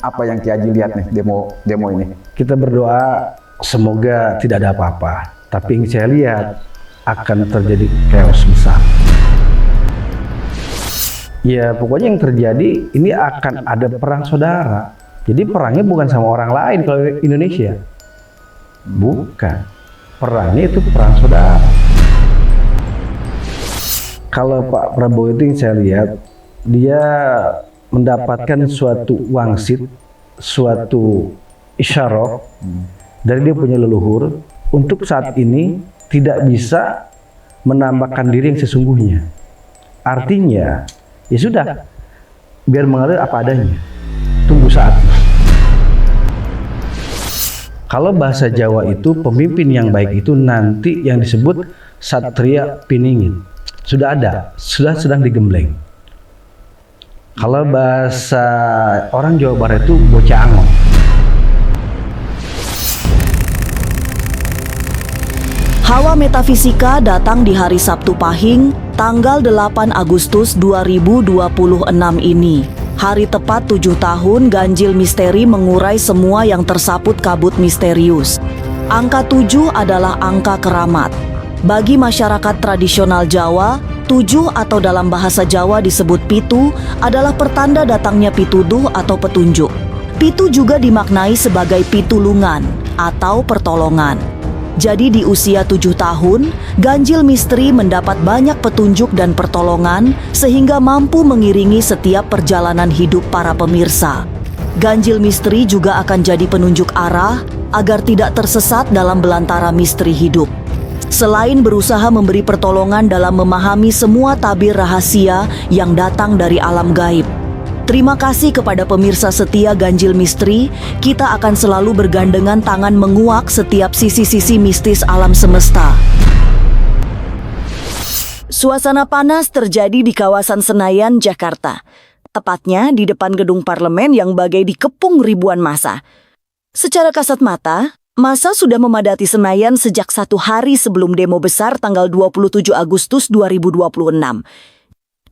apa yang Ki Haji lihat nih demo ini? Kita berdoa semoga tidak ada apa-apa, tapi yang saya lihat akan terjadi chaos besar. Ya pokoknya yang terjadi ini akan ada perang saudara. Jadi perangnya bukan sama orang lain kalau Indonesia. Bukan. Perangnya itu perang saudara. Kalau Pak Prabowo itu yang saya lihat, dia mendapatkan suatu wangsit, suatu isyarat dari dia punya leluhur untuk saat ini tidak bisa menambahkan diri yang sesungguhnya. Artinya, ya sudah, biar mengalir apa adanya. Tunggu saatnya. Kalau bahasa Jawa itu, pemimpin yang baik itu nanti yang disebut Satria Piningin. Sudah ada, sudah sedang digembleng. Kalau bahasa orang Jawa Barat itu bocah angon. Hawa Metafisika datang di hari Sabtu Pahing, tanggal 8 Agustus 2026 ini. Hari tepat 7 tahun ganjil misteri mengurai semua yang tersaput kabut misterius. Angka 7 adalah angka keramat. Bagi masyarakat tradisional Jawa, 7 atau dalam bahasa Jawa disebut pitu adalah pertanda datangnya pituduh atau petunjuk. Pitu juga dimaknai sebagai pitulungan atau pertolongan. Jadi di usia 7 tahun, ganjil misteri mendapat banyak petunjuk dan pertolongan sehingga mampu mengiringi setiap perjalanan hidup para pemirsa. Ganjil misteri juga akan jadi penunjuk arah agar tidak tersesat dalam belantara misteri hidup. Selain berusaha memberi pertolongan dalam memahami semua tabir rahasia yang datang dari alam gaib. Terima kasih kepada pemirsa setia Ganjil Misteri, kita akan selalu bergandengan tangan menguak setiap sisi-sisi mistis alam semesta. Suasana panas terjadi di kawasan Senayan, Jakarta. Tepatnya di depan gedung parlemen yang bagai dikepung ribuan massa. Secara kasat mata, massa sudah memadati Senayan sejak 1 hari sebelum demo besar tanggal 27 Agustus 2026.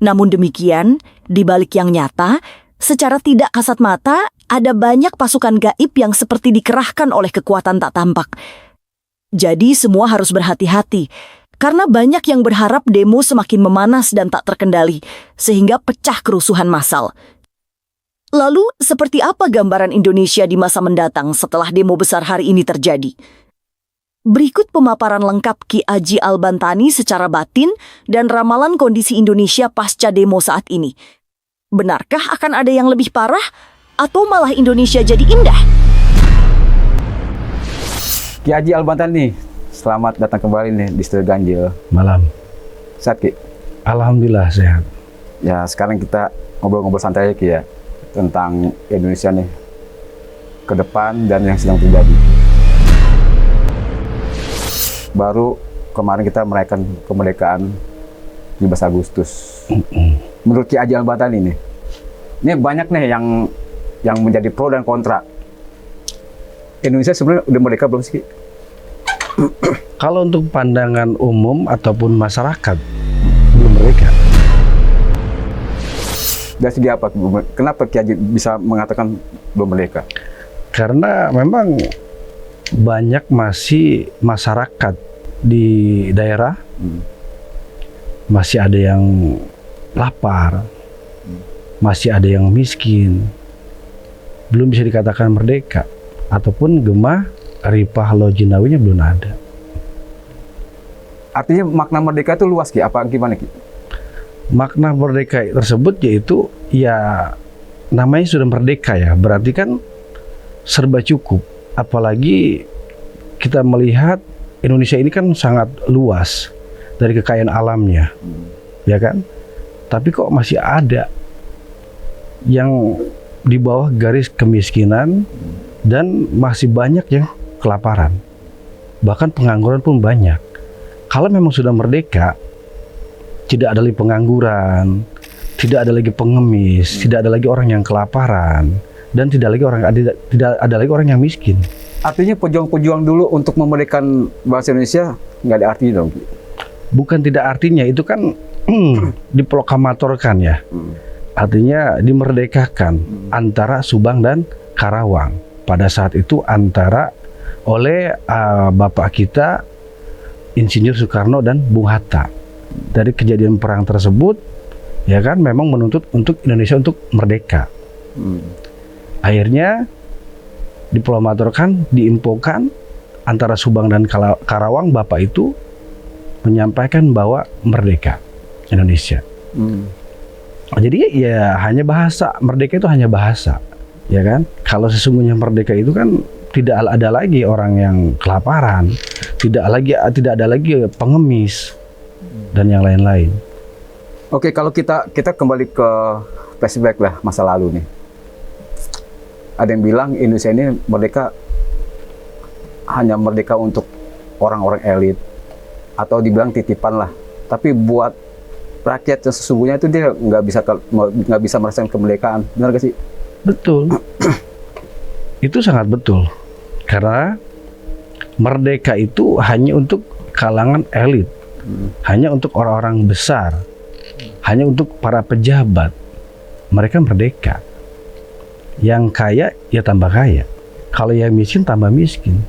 Namun demikian, di balik yang nyata, secara tidak kasat mata, ada banyak pasukan gaib yang seperti dikerahkan oleh kekuatan tak tampak. Jadi semua harus berhati-hati, karena banyak yang berharap demo semakin memanas dan tak terkendali, sehingga pecah kerusuhan massal. Lalu, seperti apa gambaran Indonesia di masa mendatang setelah demo besar hari ini terjadi? Berikut pemaparan lengkap Ki Haji Al-Bantani secara batin dan ramalan kondisi Indonesia pasca demo saat ini. Benarkah akan ada yang lebih parah atau malah Indonesia jadi indah? Ki Haji Al-Bantani, selamat datang kembali nih di Studio Ganjil. Malam. Sehat Ki? Alhamdulillah sehat. Ya sekarang kita ngobrol-ngobrol santai aja Ki ya, tentang Indonesia nih ke depan dan yang sedang terjadi. Baru kemarin kita merayakan kemerdekaan 17 Agustus. Menurut Ki Haji Al-Bantani ini banyak nih yang menjadi pro dan kontra. Indonesia sebenarnya udah merdeka belum sih? Kalau untuk pandangan umum ataupun masyarakat, belum merdeka. Dari segi apa? Kenapa Ki Haji bisa mengatakan belum merdeka? Karena memang banyak masih masyarakat di daerah, masih ada yang lapar, masih ada yang miskin, belum bisa dikatakan merdeka, ataupun gemah ripah lojinawinya belum ada. Artinya makna merdeka itu luas Ki, apa gimana Ki? Makna merdeka tersebut yaitu ya namanya sudah merdeka ya, berarti kan serba cukup. Apalagi kita melihat Indonesia ini kan sangat luas dari kekayaan alamnya, ya kan? Tapi kok masih ada yang di bawah garis kemiskinan dan masih banyak yang kelaparan. Bahkan pengangguran pun banyak. Kalau memang sudah merdeka, tidak ada lagi pengangguran, tidak ada lagi pengemis, tidak ada lagi orang yang kelaparan, dan tidak ada lagi orang yang miskin. Artinya pejuang-pejuang dulu untuk memerdekakan bahasa Indonesia nggak ada artinya dong? Bukan tidak artinya, itu kan diproklamatorkan ya. Artinya dimerdekakan antara Subang dan Karawang pada saat itu oleh bapak kita Insinyur Soekarno dan Bung Hatta. Dari kejadian perang tersebut, ya kan, memang menuntut untuk Indonesia untuk merdeka. Akhirnya diproklamatorkan, diinfokan antara Subang dan Karawang, bapak itu menyampaikan bahwa merdeka Indonesia. Jadi ya hanya bahasa, merdeka itu hanya bahasa, ya kan? Kalau sesungguhnya merdeka itu kan tidak ada lagi orang yang kelaparan, tidak ada lagi pengemis dan yang lain-lain. Oke, kalau kita kembali ke flashback lah masa lalu nih. Ada yang bilang Indonesia ini merdeka hanya merdeka untuk orang-orang elit atau dibilang titipan lah. Tapi buat rakyat yang sesungguhnya itu dia nggak bisa merasakan kemerdekaan. Benar gak sih? Betul. Itu sangat betul. Karena merdeka itu hanya untuk kalangan elit, hanya untuk orang-orang besar, hanya untuk para pejabat. Mereka merdeka. Yang kaya ya tambah kaya. Kalau yang miskin tambah miskin.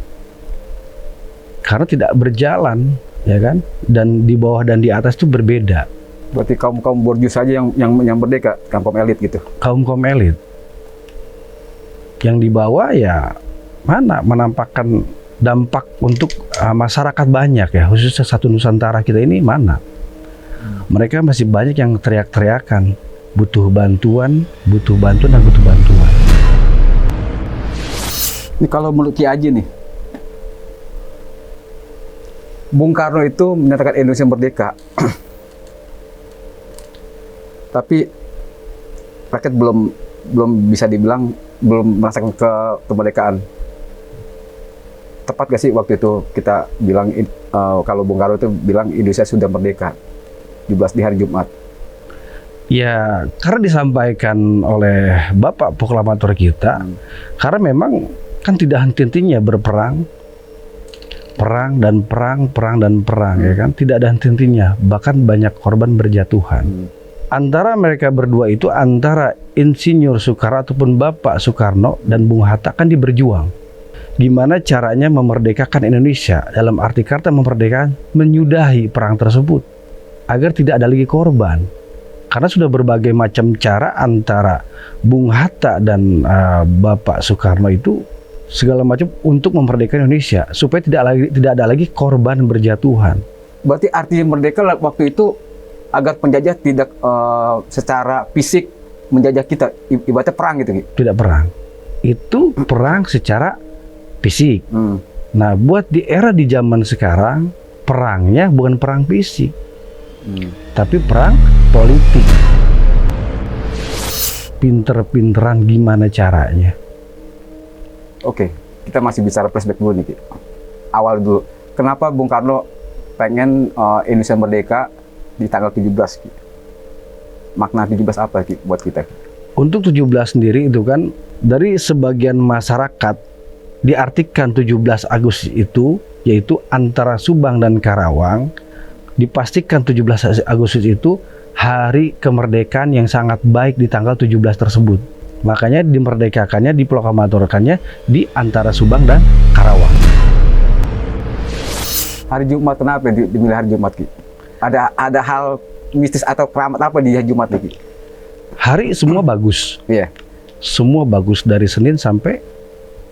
Karena tidak berjalan, ya kan? Dan di bawah dan di atas itu berbeda. Berarti kaum borjuis saja yang merdeka, kaum elit gitu. Kaum elit. Yang di bawah ya mana menampakkan dampak untuk masyarakat banyak ya, khususnya satu Nusantara kita ini mana. Mereka masih banyak yang teriak-teriakan butuh bantuan. Ini kalau menurut Ki Haji nih, Bung Karno itu menyatakan Indonesia merdeka. Tapi rakyat belum bisa dibilang belum merasakan kemerdekaan. Tepat gak sih waktu itu kita bilang kalau Bung Karno itu bilang Indonesia sudah merdeka 17 di hari Jumat? Ya, karena disampaikan oleh Bapak proklamator kita, karena memang kan tidak henti-hentinya berperang, perang dan perang, ya kan, tidak ada henti-hentinya, bahkan banyak korban berjatuhan. Antara mereka berdua itu, antara Insinyur Soekarno ataupun Bapak Soekarno dan Bung Hatta kan berjuang. Gimana caranya memerdekakan Indonesia, dalam arti kata memerdekakan, menyudahi perang tersebut, agar tidak ada lagi korban. Karena sudah berbagai macam cara antara Bung Hatta dan Bapak Soekarno itu segala macam untuk memerdekakan Indonesia supaya tidak ada lagi korban berjatuhan. Berarti artinya merdeka waktu itu agar penjajah tidak secara fisik menjajah kita, ibaratnya perang gitu. Tidak perang, itu perang secara fisik. Nah, buat di era di zaman sekarang perangnya bukan perang fisik, tapi perang politik. Pinter-pinteran gimana caranya? Oke, kita masih bicara flashback dulu nih, Ki. Awal dulu, kenapa Bung Karno pengen Indonesia merdeka di tanggal 17, Ki? Makna 17 apa, Ki, buat kita, Ki? Untuk 17 sendiri itu kan dari sebagian masyarakat diartikan 17 Agustus itu yaitu antara Subang dan Karawang, dipastikan 17 Agustus itu hari kemerdekaan yang sangat baik di tanggal 17 tersebut. Makanya dimerdekakannya, diproklamatorkannya di antara Subang dan Karawang. Hari Jumat, kenapa dimilih hari Jumat, Ki? Ada hal mistis atau keramat apa di hari Jumat, Ki? Hari semua bagus. Iya. Semua bagus dari Senin sampai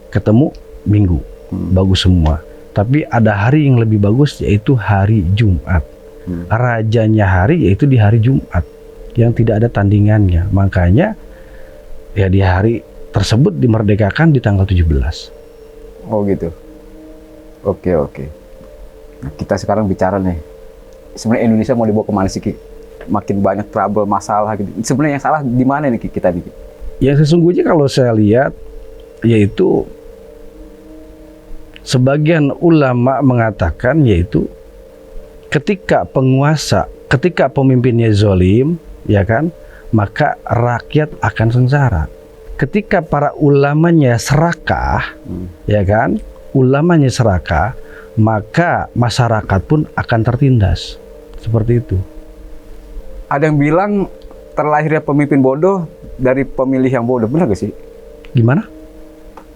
ketemu Minggu. Bagus semua. Tapi ada hari yang lebih bagus yaitu hari Jumat. Rajanya hari yaitu di hari Jumat yang tidak ada tandingannya. Makanya ya di hari tersebut dimerdekakan di tanggal 17. Oh gitu. Oke. Nah, kita sekarang bicara nih. Sebenarnya Indonesia mau dibawa kemana sih, Ki? Makin banyak trouble, masalah gitu. Sebenarnya yang salah di mana nih, Ki, kita nih, Ki? Yang sesungguhnya kalau saya lihat yaitu sebagian ulama mengatakan yaitu ketika penguasa, ketika pemimpinnya zolim, ya kan, maka rakyat akan sengsara. Ketika para ulamanya serakah, ya kan, ulamanya serakah, maka masyarakat pun akan tertindas. Seperti itu. Ada yang bilang terlahirnya pemimpin bodoh dari pemilih yang bodoh, benar gak sih? Gimana?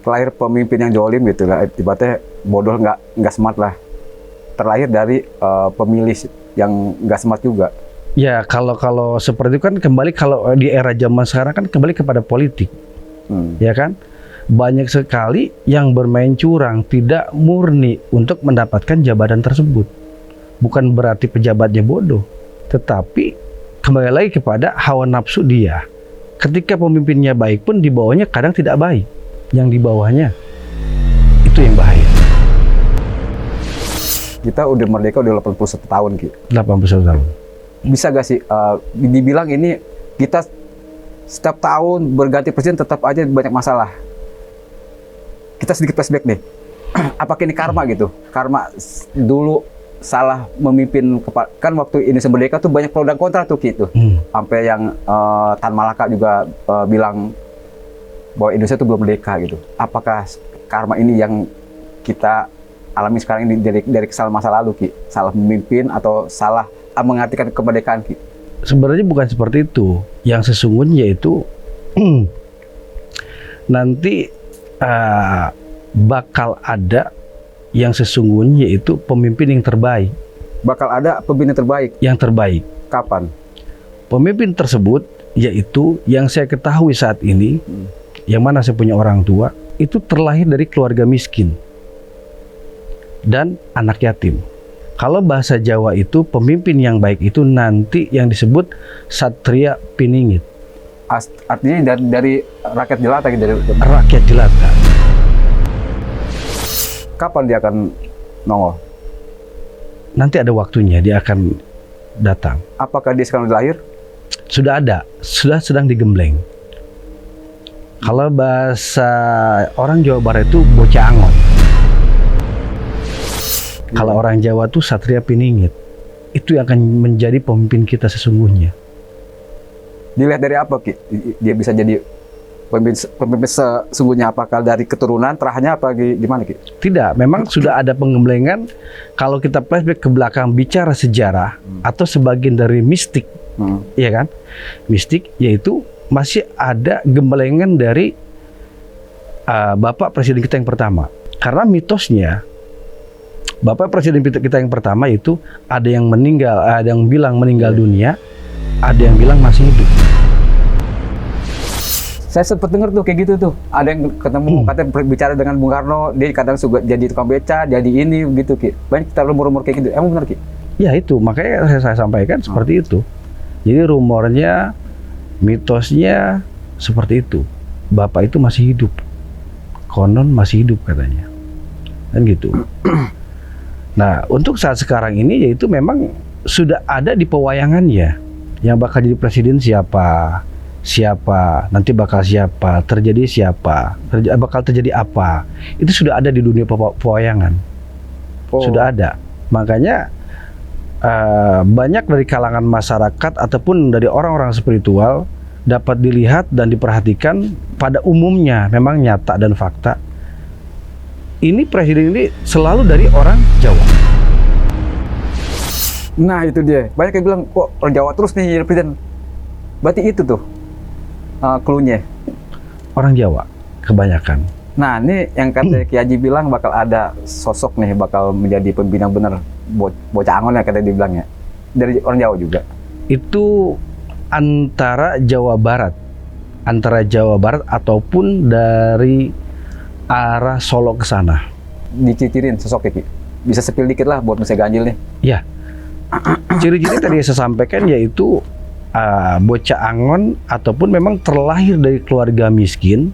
terlahir pemimpin yang jolim gitu lah, ibaratnya bodoh nggak smart lah. Terlahir dari pemilih yang nggak smart juga. Ya kalau seperti itu kan kembali, kalau di era zaman sekarang kan kembali kepada politik, ya kan? Banyak sekali yang bermain curang, tidak murni untuk mendapatkan jabatan tersebut. Bukan berarti pejabatnya bodoh, tetapi kembali lagi kepada hawa nafsu dia. Ketika pemimpinnya baik pun di bawahnya kadang tidak baik. Yang di bawahnya itu yang bahaya. Kita udah merdeka udah 81 tahun Ki. 81 tahun. Bisa gak sih dibilang ini kita setiap tahun berganti presiden tetap aja banyak masalah. Kita sedikit flashback nih. Apakah ini karma gitu? Karma dulu salah memimpin, kan waktu Indonesia merdeka tuh banyak pro dan kontra tuh gitu. Sampai yang Tan Malaka juga bilang bahwa Indonesia tuh belum merdeka gitu. Apakah karma ini yang kita alami sekarang ini dari kesalahan masa lalu Ki? Salah memimpin atau salah mengartikan kemerdekaan Ki? Sebenarnya bukan seperti itu. Yang sesungguhnya itu nanti bakal ada yang sesungguhnya itu pemimpin yang terbaik. Bakal ada pemimpin terbaik. Yang terbaik. Kapan? Pemimpin tersebut yaitu yang saya ketahui saat ini, yang mana saya punya orang tua, itu terlahir dari keluarga miskin dan anak yatim. Kalau bahasa Jawa itu pemimpin yang baik itu nanti yang disebut Satria Piningit. Artinya dari rakyat jelata gitu, dari rakyat jelata. Kapan dia akan nongol? Nanti ada waktunya dia akan datang. Apakah dia sekarang udah lahir? Sudah ada, sudah sedang digembleng. Kalau bahasa orang Jawa Barat itu bocah angon. Kalau orang Jawa tuh Satria Piningit. Itu yang akan menjadi pemimpin kita sesungguhnya. Dilihat dari apa Ki? Dia bisa jadi pemimpin sesungguhnya, apakah dari keturunan, terahnya apa gimana Ki? Tidak, memang sudah ada penggemblengan. Kalau kita flashback ke belakang bicara sejarah atau sebagian dari mistik, ya kan? Mistik yaitu masih ada gembelengan dari Bapak Presiden kita yang pertama. Karena mitosnya Bapak Presiden kita yang pertama itu ada yang meninggal, ada yang bilang meninggal dunia, ada yang bilang masih hidup. Saya sempat dengar tuh kayak gitu tuh. Ada yang ketemu katanya bicara dengan Bung Karno, dia kadang suka jadi tukang beca, jadi ini begitu Ki. Banyak kita rumor-rumor kayak gitu. Emang benar Ki? Ya itu, makanya saya sampaikan seperti itu. Jadi rumornya, mitosnya seperti itu. Bapak itu masih hidup. Konon masih hidup katanya. Kan gitu. Nah, untuk saat sekarang ini yaitu memang sudah ada di pewayangannya. Yang bakal jadi presiden siapa? Siapa, nanti bakal siapa, terjadi siapa, bakal terjadi apa, itu sudah ada di dunia pewayangan. Sudah ada. Makanya banyak dari kalangan masyarakat ataupun dari orang-orang spiritual dapat dilihat dan diperhatikan pada umumnya, memang nyata dan fakta. Ini presiden ini selalu dari orang Jawa. Nah itu dia, banyak yang bilang kok orang Jawa terus nih presiden. Berarti itu tuh clue-nya. Orang Jawa kebanyakan. Nah ini yang kata Ki Haji bilang bakal ada sosok nih, bakal menjadi pembina bener bocah angon ya kata dibilangnya. Dari orang Jawa juga. Itu antara Jawa Barat ataupun dari arah Solo ke sana. Dicicirin sosoknya Ki. Bisa sepil dikit lah buat Mese Ganjil nih. Ya. Ciri-ciri tadi saya sampaikan yaitu bocah angon ataupun memang terlahir dari keluarga miskin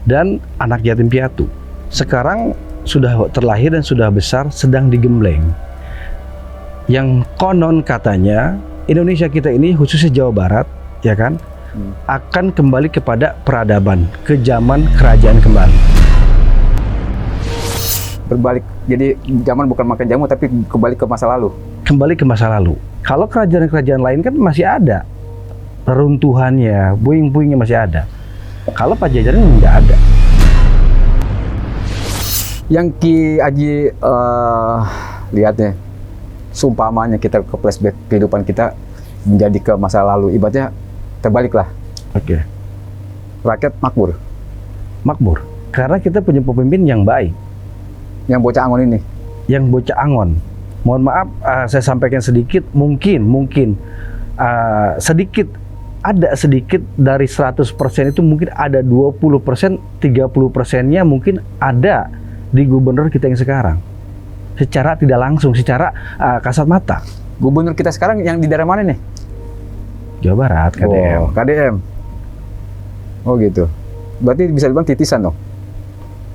dan anak yatim piatu. Sekarang sudah terlahir dan sudah besar, sedang digembleng. Yang konon katanya Indonesia kita ini khususnya Jawa Barat, ya kan, akan kembali kepada peradaban, ke zaman kerajaan kembali. Berbalik, jadi zaman bukan makan jamu tapi kembali ke masa lalu. Kembali ke masa lalu. Kalau kerajaan-kerajaan lain kan masih ada reruntuhannya, puing-puingnya masih ada. Kalau Pajajaran nggak ada. Yang Ki Haji lihatnya, seumpamanya kita ke flashback kehidupan kita menjadi ke masa lalu, ibaratnya terbalik lah. Oke. Rakyat makmur, makmur. Karena kita punya pemimpin yang baik, Yang bocah Angon ini. yang bocah Angon. Mohon maaf, saya sampaikan sedikit, mungkin sedikit, ada sedikit dari 100% itu mungkin ada 20%, 30%-nya mungkin ada di gubernur kita yang sekarang. Secara tidak langsung, secara kasat mata. Gubernur kita sekarang yang di daerah mana nih? Jawa Barat, KDM. Oh, KDM. Oh gitu. Berarti bisa dibilang titisan dong?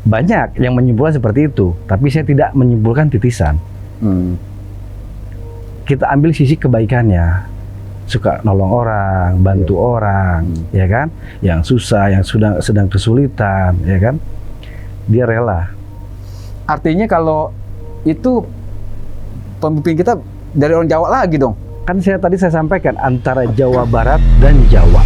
Banyak yang menyimpulkan seperti itu, tapi saya tidak menyimpulkan titisan. Kita ambil sisi kebaikannya, suka nolong orang, bantu orang, ya kan? Yang susah, yang sedang kesulitan, ya kan? Dia rela. Artinya kalau itu pemimpin kita dari orang Jawa lagi dong? Kan saya sampaikan antara Jawa Barat dan Jawa.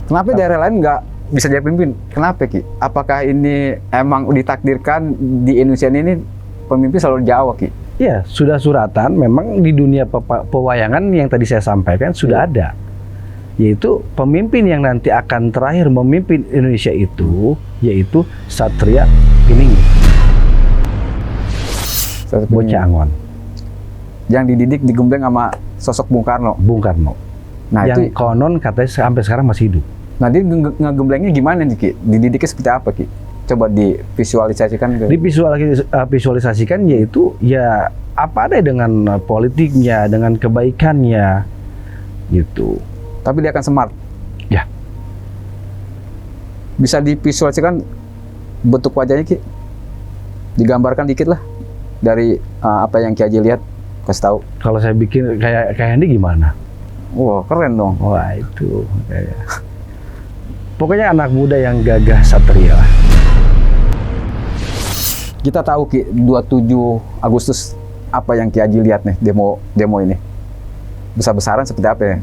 Kenapa daerah lain nggak bisa jadi pemimpin? Kenapa Ki? Apakah ini emang ditakdirkan di Indonesia ini pemimpin selalu Jawa Ki? Ya, sudah suratan memang di dunia pewayangan yang tadi saya sampaikan sudah ada. Yaitu pemimpin yang nanti akan terakhir memimpin Indonesia itu, yaitu Satria Pininggi. Bocah Angon. Yang dididik digembleng sama sosok Bung Karno. Bung Karno. Nah yang itu, konon katanya sampai sekarang masih hidup. nah dia ngegemblengnya gimana nih Ki? Dididiknya seperti apa Ki? Coba divisualisasikan. Visualisasikan yaitu ya apa ada dengan politiknya, dengan kebaikannya, gitu. Tapi dia akan smart. Ya. Bisa divisualisasikan bentuk wajahnya Ki? Digambarkan dikit lah dari apa yang Ki Haji lihat, kasih tahu. Kalau saya bikin kayak ini gimana? Wah, keren dong. Wah, itu kayak. Pokoknya anak muda yang gagah satria lah. Kita tahu Ki, 27 Agustus apa yang Ki Haji lihat nih demo ini. Besar-besaran seperti apa ya?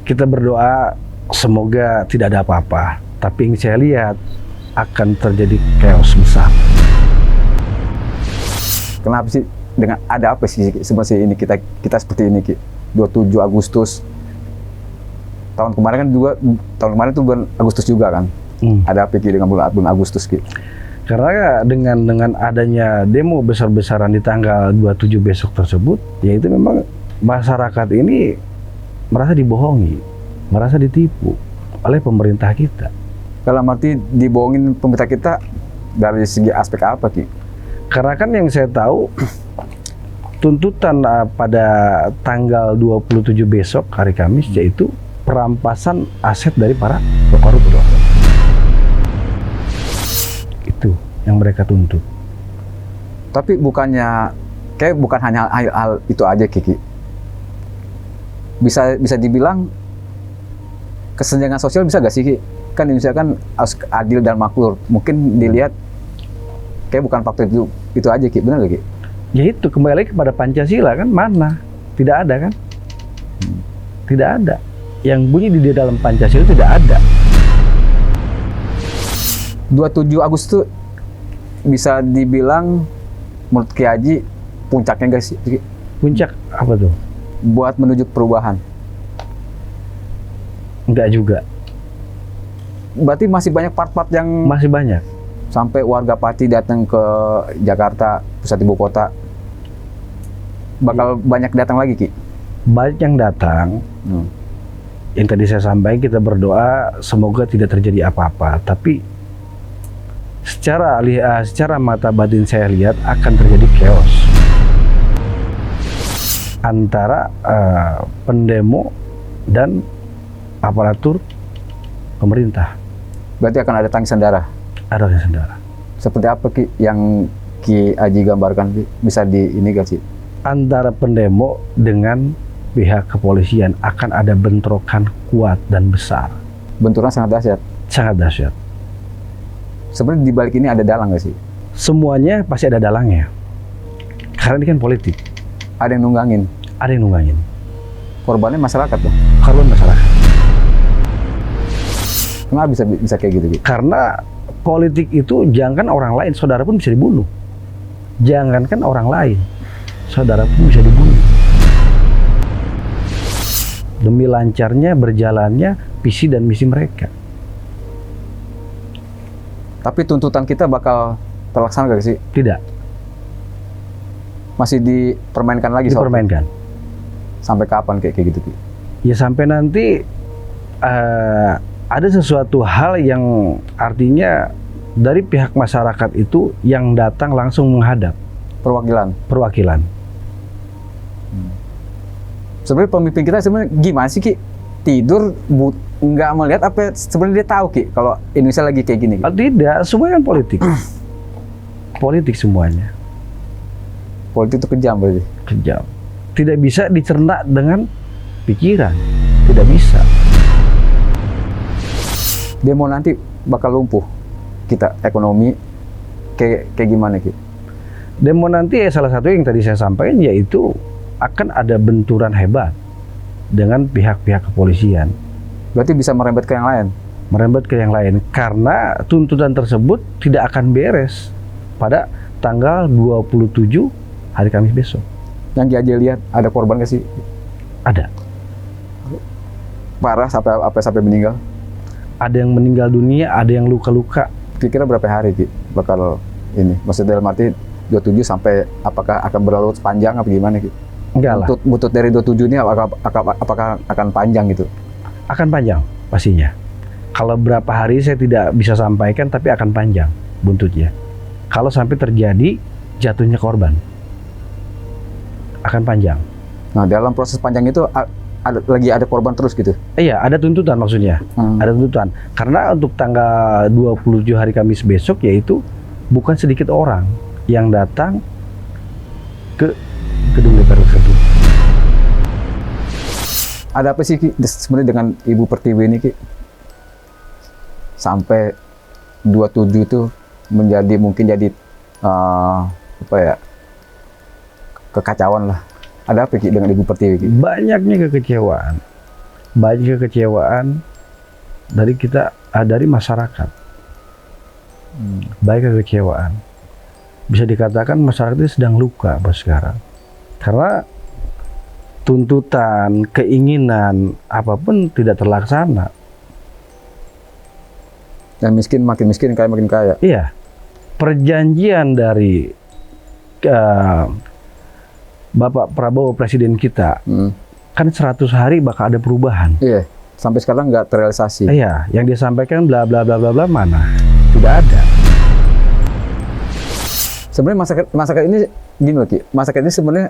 Kita berdoa semoga tidak ada apa-apa. Tapi yang saya lihat akan terjadi chaos besar. Kenapa sih dengan ada apa sih seperti ini kita seperti ini Ki? 27 Agustus. Tahun kemarin itu bulan Agustus juga kan? Ada apa Ki dengan bulan Agustus Ki? Karena dengan adanya demo besar-besaran di tanggal 27 besok tersebut, yaitu memang masyarakat ini merasa dibohongi, merasa ditipu oleh pemerintah kita. Kalau arti dibohongin pemerintah kita dari segi aspek apa Ki? Karena kan yang saya tahu tuntutan pada tanggal 27 besok hari Kamis yaitu perampasan aset dari para koruptor. Itu yang mereka tuntut. Tapi bukan hanya hal itu aja Kiki. Bisa dibilang kesenjangan sosial bisa gak sih Ki? Kan Indonesia kan harus adil dan makmur. Mungkin dilihat kayak bukan faktor itu aja Ki, benar gak Ki? Ya itu kembali kepada Pancasila kan, mana? Tidak ada kan? Tidak ada. Yang bunyi di dalam Pancasila tidak ada. 27 Agustus bisa dibilang menurut Ki Haji puncaknya guys. Puncak apa tuh? Buat menuju perubahan. Enggak juga. Berarti masih banyak part-part yang Masih banyak. sampai warga Pati datang ke Jakarta, pusat ibu kota. Bakal banyak datang lagi Ki. Banyak yang datang. Yang tadi saya sampaikan, kita berdoa semoga tidak terjadi apa-apa. Tapi secara mata batin saya lihat akan terjadi chaos antara pendemo dan aparatur pemerintah. Berarti akan ada tangisan darah. Ada tangisan darah. Seperti apa Ki yang Ki Haji gambarkan Ki? Bisa di ini gak sih? Antara pendemo dengan pihak kepolisian akan ada bentrokan kuat dan besar. Benturan sangat dahsyat. Sangat dahsyat. Sebenarnya di balik ini ada dalang gak sih? Semuanya pasti ada dalangnya. Karena ini kan politik. Ada yang nunggangin. Ada yang nunggangin. Korbannya masyarakat loh. Korban masyarakat. Kenapa bisa kayak gitu Ki? Karena politik itu jangankan orang lain, saudara pun bisa dibunuh. Jangankan orang lain, saudara pun bisa dibunuh. Demi lancarnya berjalannya visi dan misi mereka. Tapi tuntutan kita bakal terlaksana gak sih? Tidak Masih dipermainkan lagi soal dipermainkan. sampai kapan kayak gitu Ki? Ya sampai nanti ada sesuatu hal yang artinya dari pihak masyarakat itu yang datang langsung menghadap perwakilan. Sebenarnya pemimpin kita sebenarnya gimana sih Ki? Tidur nggak melihat apa sebenarnya dia tahu Ki kalau Indonesia lagi kayak gini Ki? Tidak, semua kan politik. Politik semuanya. Politik itu kejam berarti. Kejam. Tidak bisa dicerna dengan pikiran. Tidak bisa. Demo nanti bakal lumpuh kita ekonomi kayak gimana Ki? Demo nanti salah satu yang tadi saya sampaikan yaitu akan ada benturan hebat dengan pihak-pihak kepolisian. Berarti bisa merembet ke yang lain. Merembet ke yang lain karena tuntutan tersebut tidak akan beres pada tanggal 27 hari Kamis besok. Yang Ki Aji lihat ada korban nggak sih? Ada. Parah sampai meninggal. Ada yang meninggal dunia, ada yang luka-luka. Kira-kira berapa hari Ki bakal ini? Maksudnya dalam arti 27 sampai apakah akan berlalu panjang apa gimana Ki? Enggak lah. Butut dari 27 ini apakah akan panjang gitu? Akan panjang pastinya. Kalau berapa hari saya tidak bisa sampaikan, tapi akan panjang buntutnya. Kalau sampai terjadi jatuhnya korban, akan panjang. Nah, dalam proses panjang itu ada korban terus gitu? Iya, ada tuntutan maksudnya. Ada tuntutan. Karena untuk tanggal 27 hari Kamis besok yaitu bukan sedikit orang yang datang ke gedung DPR tersebut. Ada apa sih Ki sebenarnya dengan Ibu Pertiwi ini Ki? Sampai 27 itu mungkin jadi apa ya? Kekacauan lah. Ada apa Ki dengan Ibu Pertiwi Ki? Banyaknya kekecewaan. Banyak kekecewaan dari masyarakat. Baik kekecewaan. Bisa dikatakan masyarakat ini sedang luka bos sekarang. Karena tuntutan, keinginan apapun tidak terlaksana. Dan miskin makin miskin, kaya makin kaya. Iya. Perjanjian dari Bapak Prabowo Presiden kita kan 100 hari bakal ada perubahan. Iya. Sampai sekarang nggak terrealisasi. Iya, yang dia sampaikan bla bla bla bla bla mana? Tidak ada. Sebenarnya masyarakat ini gini loh Ki. Masyarakat ini sebenarnya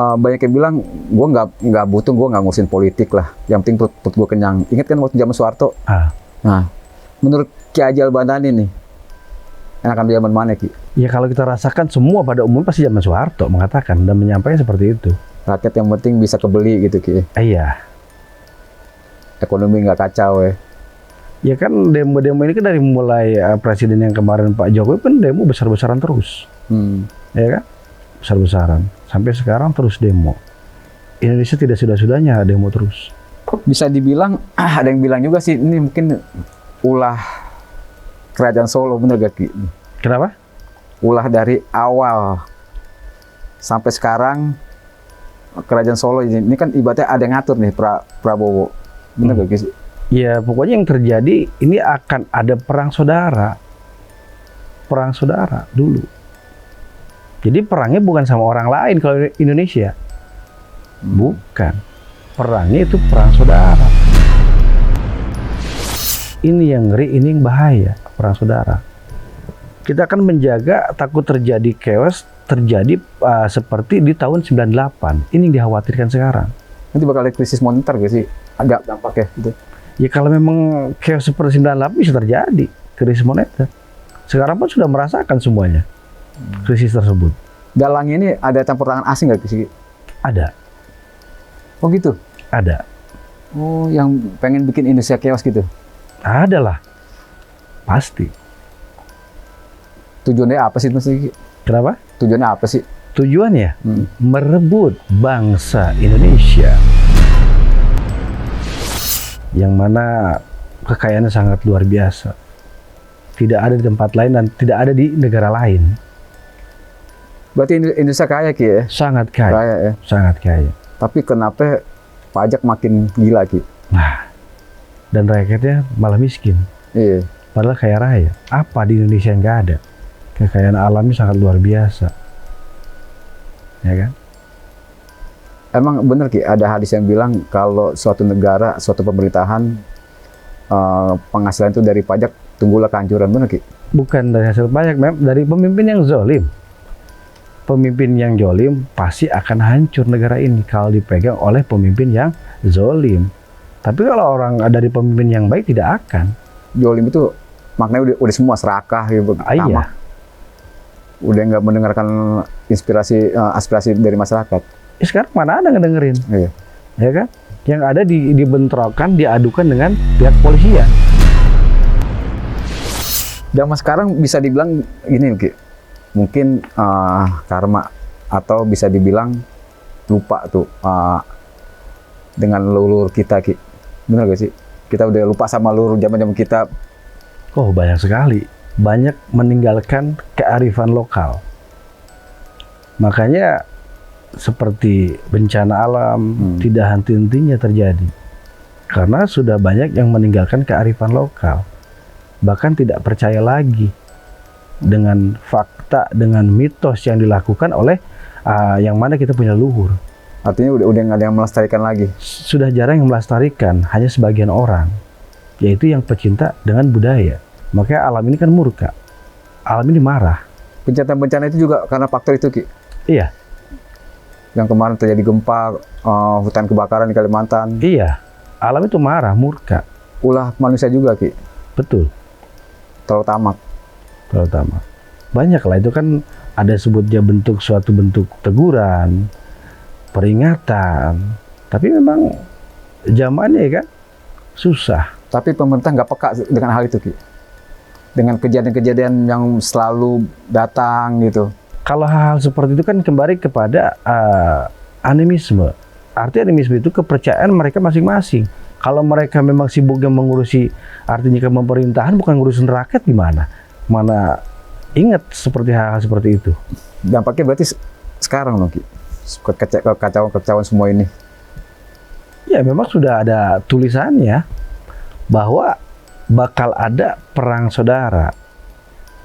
banyak yang bilang gue nggak butuh, gue nggak ngurusin politik lah. Yang penting perut gue kenyang. Ingat kan waktu zaman Soeharto? Nah, menurut Ki Haji Al-Bandani nih, enakan di zaman mana Ki? Ya kalau kita rasakan semua pada umum pasti zaman Soeharto mengatakan dan menyampaikan seperti itu. Rakyat yang penting bisa kebeli gitu Ki. Iya. Ekonomi nggak kacau ya. Ya kan demo-demo ini kan dari mulai presiden yang kemarin Pak Jokowi kan demo besar-besaran terus. Ya kan? Besar-besaran. Sampai sekarang terus demo. Indonesia tidak sudah-sudahnya demo terus. Bisa dibilang, ada yang bilang juga sih, ini mungkin ulah Kerajaan Solo, bener gak Ki? Kenapa? Ulah dari awal sampai sekarang Kerajaan Solo ini kan ibaratnya ada yang ngatur nih Prabowo. Bener gak Ki? Ya pokoknya yang terjadi ini akan ada perang saudara. Perang saudara dulu. Jadi perangnya bukan sama orang lain kalau Indonesia. Bukan. Perangnya itu perang saudara. Ini yang ngeri, ini yang bahaya, perang saudara. Kita akan menjaga takut terjadi chaos, terjadi seperti di tahun 98. Ini yang dikhawatirkan sekarang. Nanti bakal ada krisis moneter gak sih? Agak dampaknya gitu. Ya kalau memang chaos seperti 98 bisa terjadi krisis moneter. Sekarang pun sudah merasakan semuanya krisis tersebut. Dalangnya ini ada campur tangan asing nggak sih? Ada. Oh gitu? Ada. Oh, yang pengen bikin Indonesia chaos gitu? Ada lah. Pasti. Tujuannya apa sih Mas? Kenapa? Tujuannya apa sih? Tujuannya merebut bangsa Indonesia. Yang mana kekayaannya sangat luar biasa. Tidak ada di tempat lain dan tidak ada di negara lain. Berarti Indonesia kaya Ki ya? Sangat kaya. Kaya ya? Sangat kaya. Tapi kenapa pajak makin gila Ki? Nah, dan rakyatnya malah miskin. Iya. Padahal kaya raya. Apa di Indonesia yang nggak ada? Kekayaan alamnya sangat luar biasa. Ya kan? Emang bener Ki, ada hadis yang bilang kalau suatu negara, suatu pemerintahan penghasilan itu dari pajak, tunggulah kehancuran, bener Ki? Bukan dari hasil pajak, dari pemimpin yang zolim. Pemimpin yang zolim pasti akan hancur negara ini kalau dipegang oleh pemimpin yang zolim. Tapi kalau orang dari pemimpin yang baik tidak akan. Jolim itu maknanya udah semua serakah gitu. Iya. Udah nggak mendengarkan aspirasi dari masyarakat. Sekarang mana ada ngedengerin? Iya. Ya kan? Yang ada dibentrokan, diadukan dengan pihak polisian. Zaman sekarang bisa dibilang gini Ki, mungkin karma atau bisa dibilang lupa tuh dengan leluhur kita Ki. Bener gak sih? Kita udah lupa sama leluhur zaman kita. Oh, banyak sekali. Banyak meninggalkan kearifan lokal. Makanya seperti bencana alam tidak henti-hentinya terjadi. Karena sudah banyak yang meninggalkan kearifan lokal. Bahkan tidak percaya lagi dengan fakta, dengan mitos yang dilakukan oleh yang mana kita punya leluhur. Artinya udah nggak ada yang melestarikan lagi. Sudah jarang yang melestarikan, hanya sebagian orang, yaitu yang pecinta dengan budaya. Makanya alam ini kan murka, alam ini marah. Bencana itu juga karena faktor itu Ki. Iya. Yang kemarin terjadi gempa, hutan kebakaran di Kalimantan. Iya, alam itu marah, murka. Ulah manusia juga Ki. Betul. Terlalu tamak. Banyak lah, itu kan ada sebutnya suatu bentuk teguran, peringatan. Tapi memang zamannya kan susah. Tapi pemerintah nggak peka dengan hal itu Ki. Dengan kejadian-kejadian yang selalu datang gitu. Kalau hal-hal seperti itu kan kembali kepada animisme. Arti animisme itu kepercayaan mereka masing-masing. Kalau mereka memang sibuknya mengurusi artinya pemerintahan, bukan ngurusin rakyat, gimana? Mana ingat seperti hal-hal seperti itu. Dampaknya berarti sekarang loh Ki. Kekacauan semua ini. Ya memang sudah ada tulisannya bahwa bakal ada perang saudara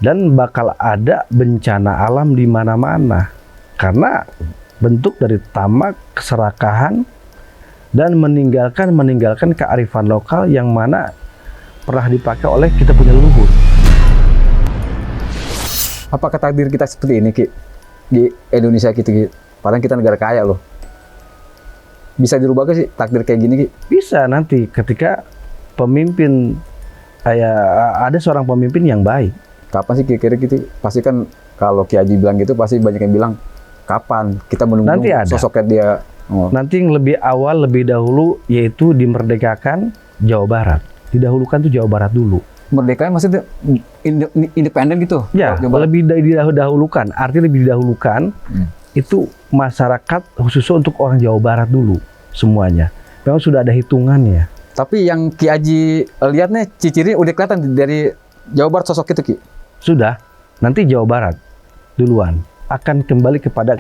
dan bakal ada bencana alam di mana-mana karena bentuk dari tamak, keserakahan, dan meninggalkan kearifan lokal yang mana pernah dipakai oleh kita punya leluhur. Apakah takdir kita seperti ini Ki? Di Indonesia gitu Ki. Padahal kita negara kaya loh. Bisa dirubah gak sih takdir kayak gini Ki? Bisa nanti ketika pemimpin ada seorang pemimpin yang baik. Kapan sih kira-kira gitu? Pasti kan kalau Ki Haji bilang gitu pasti banyak yang bilang kapan kita menunggu Nanti ada. sosoknya dia. Oh. Nanti yang lebih awal, lebih dahulu yaitu dimerdekakan Jawa Barat. Didahulukan tuh Jawa Barat dulu. Merdeka maksudnya independen gitu? Ya, lebih didahulukan. Artinya lebih didahulukan itu masyarakat khususnya untuk orang Jawa Barat dulu semuanya. Memang sudah ada hitungannya. Tapi yang Ki Haji lihat nih ciri udah kelihatan dari Jawa Barat sosok itu Ki? Sudah. Nanti Jawa Barat duluan akan kembali kepada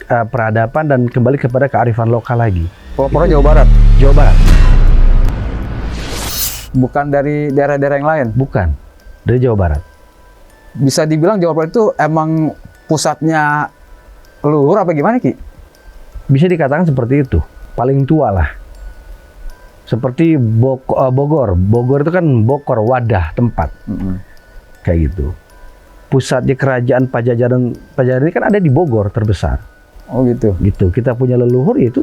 peradaban dan kembali kepada kearifan lokal lagi. Pokoknya Jawa Barat? Jawa Barat. Bukan dari daerah-daerah yang lain? Bukan. Dari Jawa Barat. Bisa dibilang Jawa Barat itu emang pusatnya leluhur apa gimana Ki? Bisa dikatakan seperti itu. Paling tua lah. Seperti Bogor. Bogor itu kan Bokor, wadah, tempat. Kayak gitu. Pusatnya kerajaan Pajajaran ini kan ada di Bogor terbesar. Oh gitu? Gitu. Kita punya leluhur itu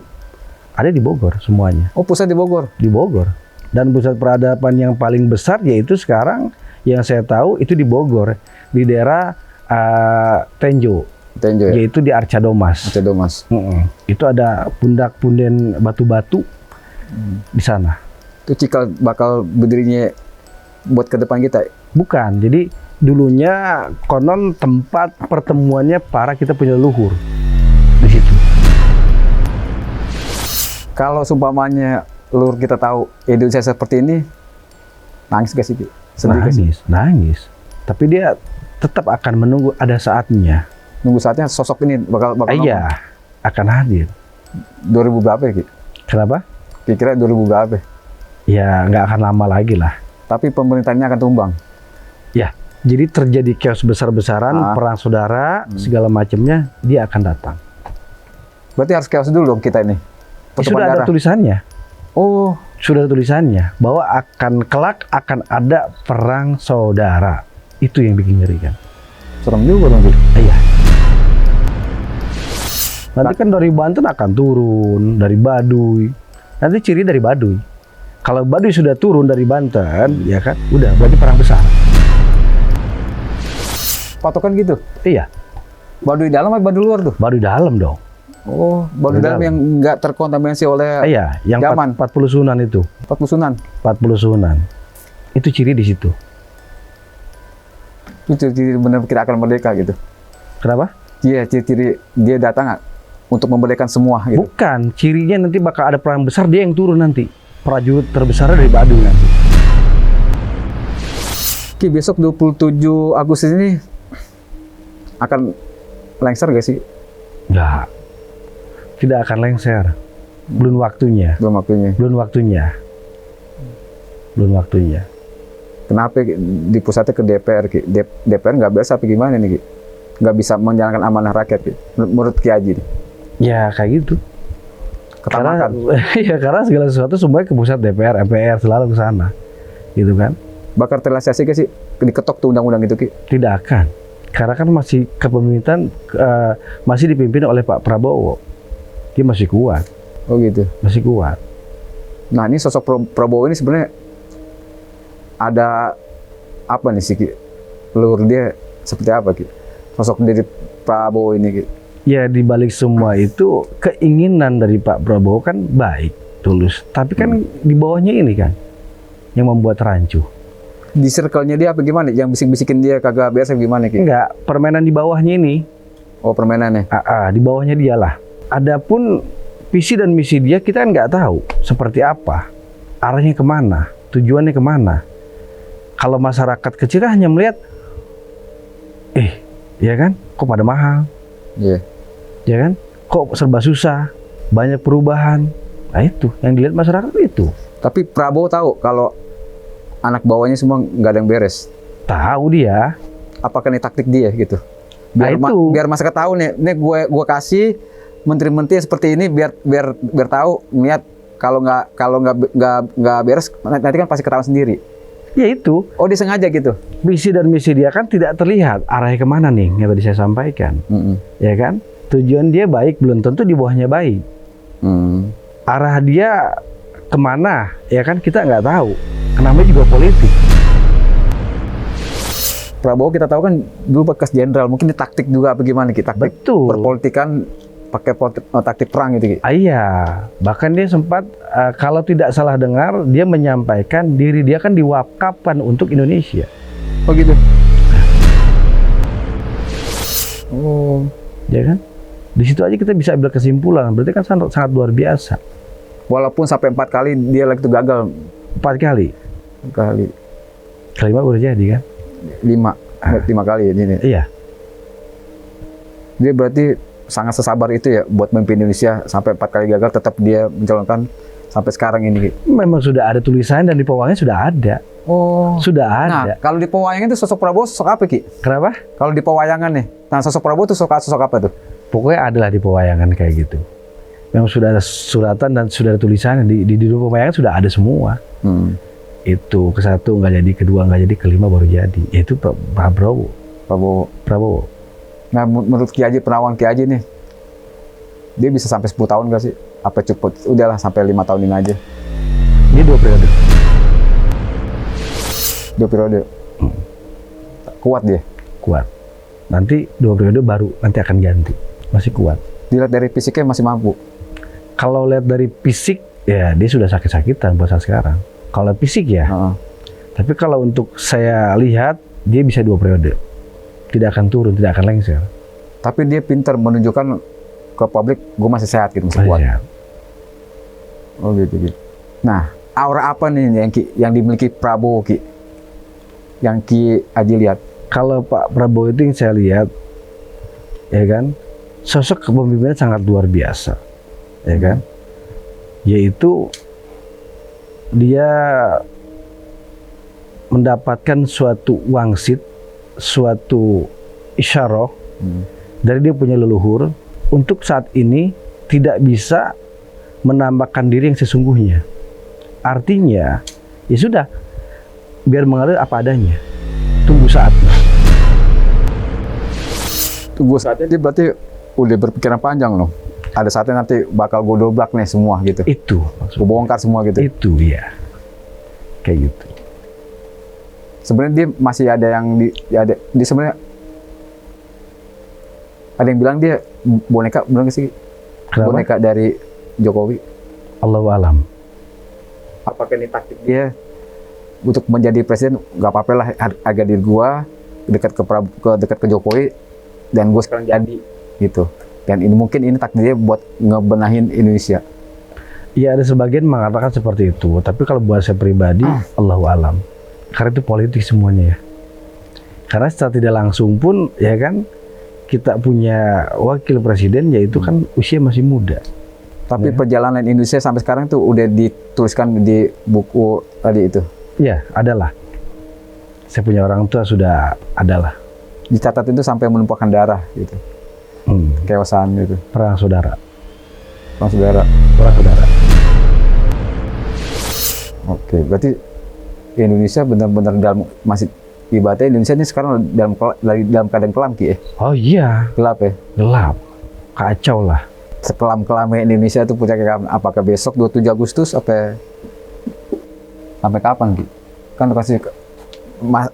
ada di Bogor semuanya. Oh pusat di Bogor? Di Bogor. Dan pusat peradaban yang paling besar yaitu sekarang yang saya tahu itu di Bogor. Di daerah Tenjo ya? Yaitu di Arcadomas. Itu ada pundak-punden batu-batu di sana. Itu cikal bakal berdirinya buat ke depan kita? Bukan. Jadi dulunya konon tempat pertemuannya para kita punya leluhur di situ. Kalau seumpamanya leluhur kita tahu Indonesia seperti ini, nangis gak sih? Nangis. Tapi dia tetap akan menunggu ada saatnya. Nunggu saatnya sosok ini bakal iya, akan hadir. 2000 berapa ya Ki? Kenapa? Kira-kira 2000 berapa? ya nggak akan lama lagi lah. Tapi pemerintahnya akan tumbang. Ya, jadi terjadi chaos besar-besaran, perang saudara, segala macamnya, dia akan datang. Berarti harus chaos dulu dong kita ini. Sudah ada tulisannya. Oh, Sudah ada tulisannya bahwa kelak akan ada perang saudara. Itu yang bikin ngeri kan. serem juga dong. Iya. Nanti kan dari Banten akan turun, dari Baduy. Nanti ciri dari Baduy. Kalau Baduy sudah turun dari Banten, ya kan, udah berarti perang besar. Patokan gitu. Iya, Baduy dalam atau Baduy luar tuh? Baduy dalam dong. Oh, Baduy dalam yang nggak terkontaminasi oleh Iya, yang zaman. 40 Sunan itu. 40 Sunan. 40 Sunan. Itu ciri di situ. Itu ciri benar kita akan merdeka gitu. Kenapa? Iya, ciri-ciri dia datang untuk memerdekakan semua gitu. Bukan, cirinya nanti bakal ada perang besar, dia yang turun nanti. Prajurit terbesar dari Baduy nanti. Oke, besok 27 Agustus ini akan lengser gak sih? Enggak. Tidak akan lengser. Belum waktunya. Belum waktunya. Belum waktunya. Belum waktunya. Kenapa di pusatnya ke DPR? Ki? DPR nggak biasa apa gimana nih? Ki? Nggak bisa menjalankan amanah rakyat Ki? Menurut Ki Haji nih? Ya kayak gitu. Ketamakan. Ya karena segala sesuatu semuanya ke pusat DPR, MPR selalu ke sana. Gitu kan? Bakal terrealisasi gak sih? Diketok tuh undang-undang itu Ki? Tidak akan. Karena kan masih kepemimpinan masih dipimpin oleh Pak Prabowo. Dia masih kuat. Oh gitu. Masih kuat. Nah ini sosok Prabowo ini sebenarnya ada apa nih sih Ki? Luhur dia seperti apa Ki? Sosok dari Prabowo ini Ki? Ya di balik semua itu keinginan dari Pak Prabowo kan baik, tulus. Tapi kan di bawahnya ini kan yang membuat rancu. Di circle-nya dia apa gimana? Yang bisik-bisikin dia kagak biasa gimana Ki? Enggak, permainan di bawahnya ini. Oh permainannya? Di bawahnya dialah. Adapun visi dan misi dia kita kan nggak tahu seperti apa, arahnya kemana, tujuannya kemana. Kalau masyarakat kecil kan hanya melihat, ya kan, kok pada mahal, ya kan, kok serba susah, banyak perubahan. Nah itu yang dilihat masyarakat itu. Tapi Prabowo tahu kalau anak bawahnya semua nggak ada yang beres. Tahu dia. Apakah ini taktik dia gitu? Biar biar masyarakat tahu nih gue kasih menteri-menteri seperti ini biar tahu niat kalau nggak beres nanti kan pasti ketahuan sendiri. Ya itu. Oh dia sengaja gitu. Visi dan misi dia kan tidak terlihat arahnya kemana nih yang tadi saya sampaikan. Ya kan? Tujuan dia baik belum tentu di bawahnya baik. Arah dia kemana? Ya kan kita nggak tahu. Kenapa juga politik. Prabowo kita tahu kan dulu bekas jenderal, mungkin ini taktik juga apa gimana kita? Betul. Perpolitikan pakai taktik perang gitu. Iya, bahkan dia sempat kalau tidak salah dengar dia menyampaikan diri dia kan diwakafkan untuk Indonesia. Oh gitu. Oh, ya kan? Di situ aja kita bisa ambil kesimpulan, berarti kan sangat luar biasa. Walaupun sampai 4 kali dia lagi itu gagal. 4 kali. Kelima baru jadi kan? 5 kali ini. Iya. Dia berarti sangat sesabar itu ya buat memimpin Indonesia sampai 4 kali gagal tetap dia mencalonkan sampai sekarang ini. Memang sudah ada tulisan dan di pewayangan sudah ada. Oh. Sudah ada. Nah, kalau di pewayangan itu sosok Prabowo sosok apa Ki? Kenapa? Kalau di pewayangan nih, nah sosok Prabowo itu sosok apa tuh? Pokoknya adalah di pewayangan kayak gitu. Memang sudah ada suratan dan sudah ada tulisan di pewayangan sudah ada semua. Itu ke satu nggak jadi, kedua nggak jadi, kelima baru jadi. Itu Prabowo. Nah, menurut Ki Haji, penawaran Ki Haji nih, dia bisa sampai 10 tahun nggak sih? Apa cukup? Udahlah sampai 5 tahun ini aja. Ini 2 periode. 2 periode. Kuat dia? Kuat. Nanti 2 periode baru nanti akan ganti. Masih kuat. Dilihat dari fisiknya masih mampu? Kalau lihat dari fisik, ya dia sudah sakit-sakitan buat saat sekarang. Kalau fisik ya. Tapi kalau untuk saya lihat, dia bisa 2 periode. Tidak akan turun, tidak akan lengser. Tapi dia pintar menunjukkan ke publik, gue masih sehat gitu, masih kuat. Sehat. Oh gitu. Nah, aura apa nih yang dimiliki Prabowo Ki? Yang Ki Haji lihat? Kalau Pak Prabowo itu yang saya lihat, ya kan, sosok kepemimpinan sangat luar biasa, ya kan. Yaitu dia mendapatkan suatu wangsit, suatu isyarah dari dia punya leluhur untuk saat ini tidak bisa menambahkan diri yang sesungguhnya. Artinya, ya sudah, biar mengalir apa adanya. Tunggu saatnya. Tunggu saatnya dia berarti udah berpikiran panjang loh. Ada saatnya nanti bakal gue dobrak nih semua gitu. Itu Gue maksudnya. bongkar semua gitu. Itu ya. Kayak gitu. Sebenarnya dia masih ada yang dia sebenarnya ada yang bilang dia boneka, benar nggak sih? Kenapa? Boneka dari Jokowi. Allahu alam. Apakah ini taktik dia untuk menjadi presiden? Gak apa-apa lah, agak diri gua dekat ke Jokowi dan gue sekarang jadi gitu. Dan ini mungkin ini taktik dia buat ngebenahin Indonesia. Ya ada sebagian mengatakan seperti itu, tapi kalau buat saya pribadi, Allahu alam. Karena itu politik semuanya ya. Karena secara tidak langsung pun ya kan kita punya wakil presiden yaitu kan usia masih muda. Tapi Ya. perjalanan Indonesia sampai sekarang tuh udah dituliskan di buku tadi itu. Ya, adalah. Saya punya orang tua sudah adalah. Dicatat itu sampai menumpahkan darah gitu. Keosan gitu. Perang saudara. Bang saudara. Perang saudara. Oke, berarti Indonesia benar-benar masih ibaratnya Indonesia ini sekarang lagi dalam keadaan kelam Ki, ya? Oh iya, Gelap ya. gelap. Kacau lah. Sekelam-kelamnya Indonesia itu punya kapan? Apakah besok 27 Agustus sampai kapan Ki? Kan pasti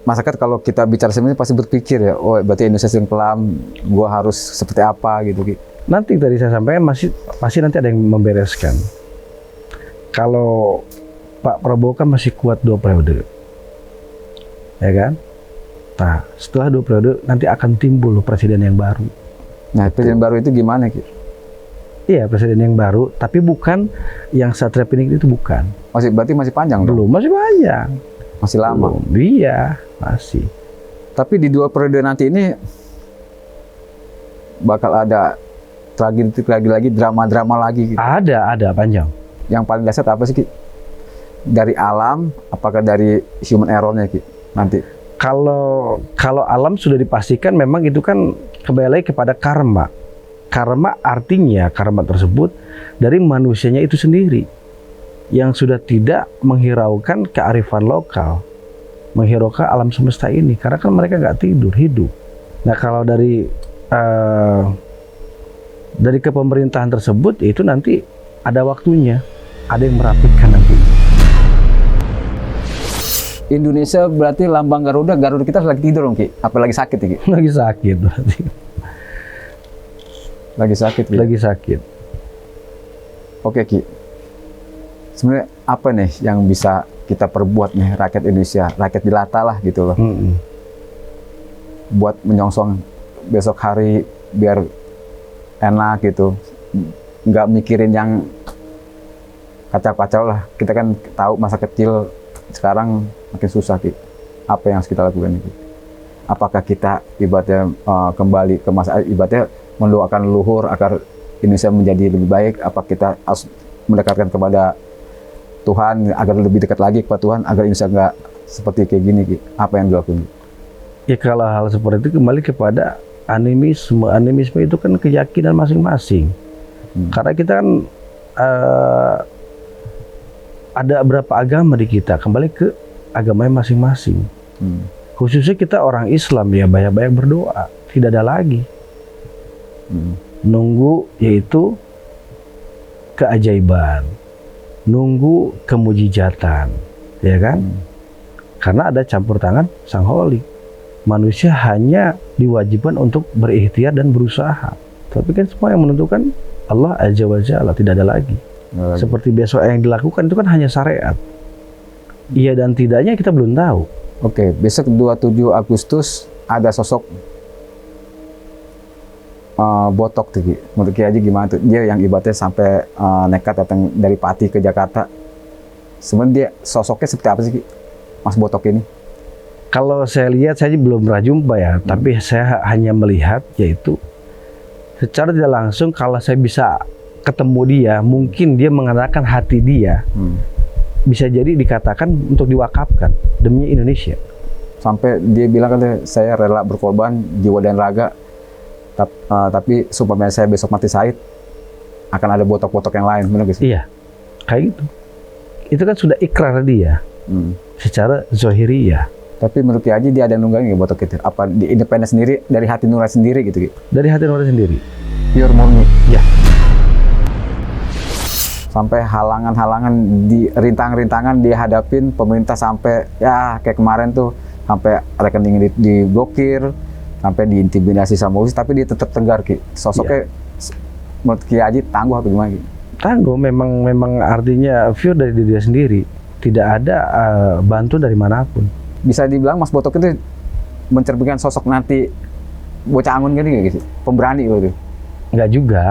masyarakat kalau kita bicara sebenarnya pasti berpikir ya, oh berarti Indonesia sedang kelam, gua harus seperti apa gitu Ki. Nanti tadi saya sampaikan pasti nanti ada yang membereskan. Kalau Pak Prabowo kan masih kuat 2 periode. Ya kan? Nah, setelah 2 periode nanti akan timbul presiden yang baru. Nah, presiden baru itu gimana Ki? Iya, presiden yang baru, tapi bukan yang Satria Piningit itu bukan. Berarti masih panjang dong? Belum, masih banyak. Masih lama. Belum. Iya, masih. Tapi di 2 periode nanti ini bakal ada tragedi lagi, drama-drama lagi. Gitu. Ada panjang. Yang paling dasar apa sih Ki? Dari alam, apakah dari human error-nya Ki? Nanti. Kalau alam sudah dipastikan memang itu kan kembali lagi kepada karma. Karma artinya karma tersebut dari manusianya itu sendiri yang sudah tidak menghiraukan kearifan lokal, menghiraukan alam semesta ini karena kan mereka nggak tidur, hidup. Nah kalau dari kepemerintahan tersebut itu nanti ada waktunya, ada yang merapikan nanti. Indonesia berarti lambang Garuda kita lagi tidur dong Ki? Apa lagi sakit ya Ki? Lagi sakit berarti. Lagi sakit Ki? Lagi sakit. Oke Ki. Sebenarnya apa nih yang bisa kita perbuat nih rakyat Indonesia, rakyat jelata lah gitu loh. Buat menyongsong besok hari biar enak gitu. Nggak mikirin yang kacau-kacau lah. Kita kan tahu masa kecil sekarang makin susah Ki. Apa yang harus kita lakukan Ki? Apakah kita ibaratnya kembali ke masa ibaratnya mendoakan leluhur agar Indonesia menjadi lebih baik? Apa kita harus mendekatkan kepada Tuhan agar lebih dekat lagi kepada Tuhan agar Indonesia nggak seperti kayak gini Ki? Apa yang dilakukan? Ya kalau hal seperti itu kembali kepada animisme. Animisme itu kan keyakinan masing-masing. Karena kita kan ada berapa agama di kita, kembali ke agamanya masing-masing. Khususnya kita orang Islam ya banyak-banyak berdoa, tidak ada lagi. Nunggu yaitu keajaiban, nunggu kemujizatan, ya kan? Karena ada campur tangan Sang Holik. Manusia hanya diwajibkan untuk berikhtiar dan berusaha. Tapi kan semua yang menentukan Allah Azza wa Jalla, tidak ada lagi. Seperti besok yang dilakukan itu kan hanya syariat. Iya dan tidaknya kita belum tahu. Oke, besok 27 Agustus ada sosok Botok tuh Ki. Menurut Ki Haji gimana tuh? Dia yang ibaratnya sampai nekat datang dari Pati ke Jakarta. Sebenarnya dia sosoknya seperti apa sih Ki? Mas Botok ini? Kalau saya lihat, saya belum pernah jumpa ya, tapi saya hanya melihat yaitu secara tidak langsung kalau saya bisa ketemu dia, mungkin dia mengatakan hati dia bisa jadi dikatakan untuk diwakafkan demi Indonesia. Sampai dia bilang kan, saya rela berkorban jiwa dan raga, tapi supaya saya besok mati syahid akan ada botok-botok yang lain, benar gak sih? Iya, kayak gitu. Itu kan sudah ikrar dia secara zahiriyah. Tapi menurut Ki Haji dia ada nunggangin nggak botok itu? Apa di independen sendiri, dari hati nurani sendiri gitu? Dari hati nurani sendiri. Pure murni. Ya. Sampai halangan-halangan di rintangan-rintangan dihadapin pemerintah, sampai ya kayak kemarin tuh sampai rekening diblokir, sampai diintimidasi sama polisi, tapi dia tetap tegar Ki. Sosoknya menurut Ki Haji tangguh apa gimana Ki? Tangguh, memang artinya pure dari diri dia sendiri. Tidak ada bantu dari manapun. Bisa dibilang Mas Botok itu mencerminkan sosok nanti bocah Angon gini gitu, pemberani gitu. Enggak juga.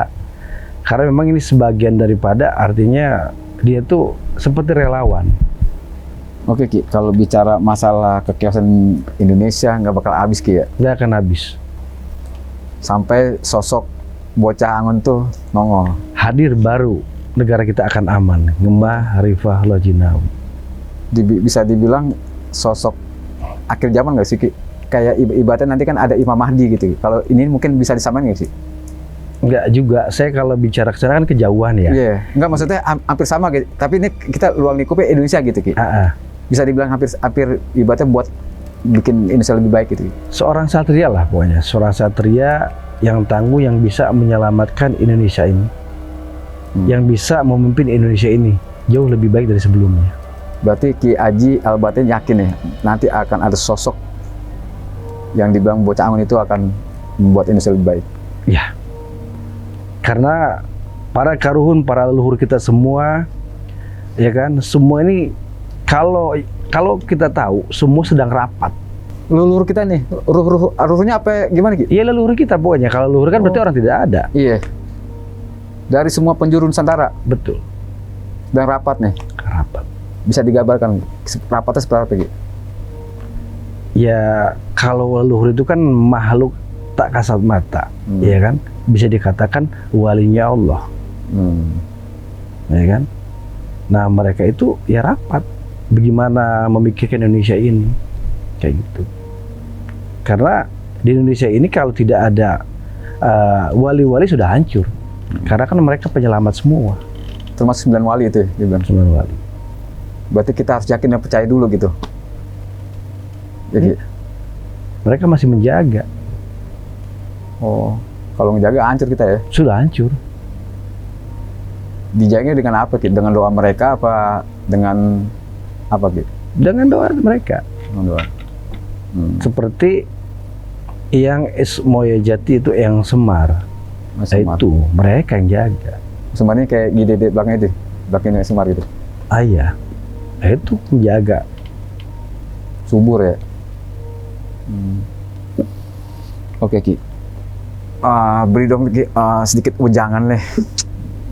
Karena memang ini sebagian daripada, artinya dia tuh seperti relawan. Oke Ki, kalau bicara masalah kekiasan Indonesia nggak bakal habis Ki ya? Nggak akan habis. Sampai sosok bocah Angon tuh nongol. Hadir baru, negara kita akan aman. Ngembah Rifah Lojinawi. Bisa dibilang sosok akhir zaman nggak sih Ki? Kayak ibaratnya nanti kan ada Imam Mahdi gitu. Kalau ini mungkin bisa disamain nggak sih? Enggak juga, saya kalau bicara ke sana kan kejauhan ya. Iya, enggak maksudnya hampir sama gitu. Tapi ini kita luang lingkupnya Indonesia gitu Ki. Bisa dibilang hampir ibaratnya buat bikin Indonesia lebih baik gitu. Seorang satria lah pokoknya, seorang satria yang tangguh, yang bisa menyelamatkan Indonesia ini. Yang bisa memimpin Indonesia ini jauh lebih baik dari sebelumnya. Berarti Ki Haji Al-Batin yakin ya, nanti akan ada sosok yang dibilang bocah Angon itu akan membuat Indonesia lebih baik. Ya, karena para karuhun, para leluhur kita semua, ya kan, semua ini kalau kita tahu semua sedang rapat. Leluhur kita nih, ruhnya apa gimana Ki? Iya, leluhur kita pokoknya. Kalau leluhur kan berarti orang tidak ada. Iya. Dari semua penjuru Nusantara. Betul. Dan rapat nih. Rapat. Bisa digambarkan rapatnya seperti apa Ki? Ya, kalau leluhur itu kan makhluk tak kasat mata, ya kan? Bisa dikatakan walinya Allah. Ya kan? Nah, mereka itu ya rapat. Bagaimana memikirkan Indonesia ini? Kayak gitu. Karena di Indonesia ini kalau tidak ada wali-wali sudah hancur. Karena kan mereka penyelamat semua. Termasuk 9 wali itu ya, dibilang. 9 wali. Berarti kita harus yakin dan percaya dulu gitu. Jadi mereka masih menjaga. Oh, kalau menjaga hancur kita ya? Sudah hancur. Dijaganya dengan apa Ki? Dengan doa mereka apa dengan apa Ki? Dengan doa mereka. Dengan doa. Seperti yang Ismoya Jati itu yang Semar. Itu mereka yang jaga. Semarnya kayak gede di belakangnya itu, belakangnya Semar gitu. Iya, itu menjaga. Subur ya. Oke Ki. Beri dong Ki sedikit ujangan nih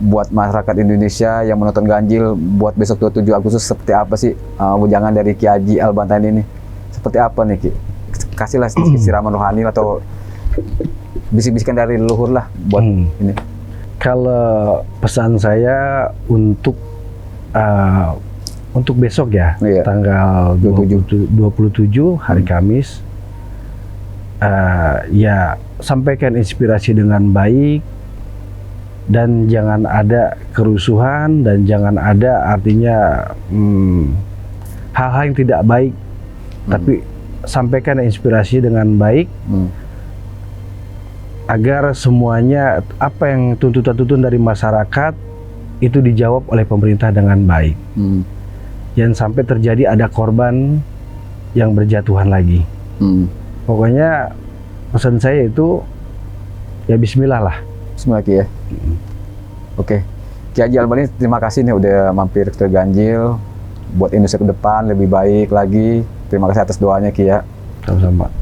buat masyarakat Indonesia yang menonton Ganjil buat besok 27 Agustus, seperti apa sih ujangan dari Ki Haji Al-Batin ini? Seperti apa nih Ki? Kasihlah sedikit siraman rohani atau bisik-bisikan dari leluhur lah buat ini. Kalau pesan saya untuk besok ya, tanggal 27 hari Kamis, ya sampaikan inspirasi dengan baik dan jangan ada kerusuhan dan jangan ada artinya hal-hal yang tidak baik, tapi sampaikan inspirasi dengan baik. Agar semuanya apa yang tuntutan-tuntutan dari masyarakat itu dijawab oleh pemerintah dengan baik. Jangan sampai terjadi ada korban yang berjatuhan lagi. Pokoknya pesan saya itu ya bismillah lah. Bismillah Ki ya. Oke. Ki Haji Al-Batin, terima kasih nih udah mampir ke Ganjil buat Indonesia ke depan lebih baik lagi. Terima kasih atas doanya Ki ya. Sama-sama.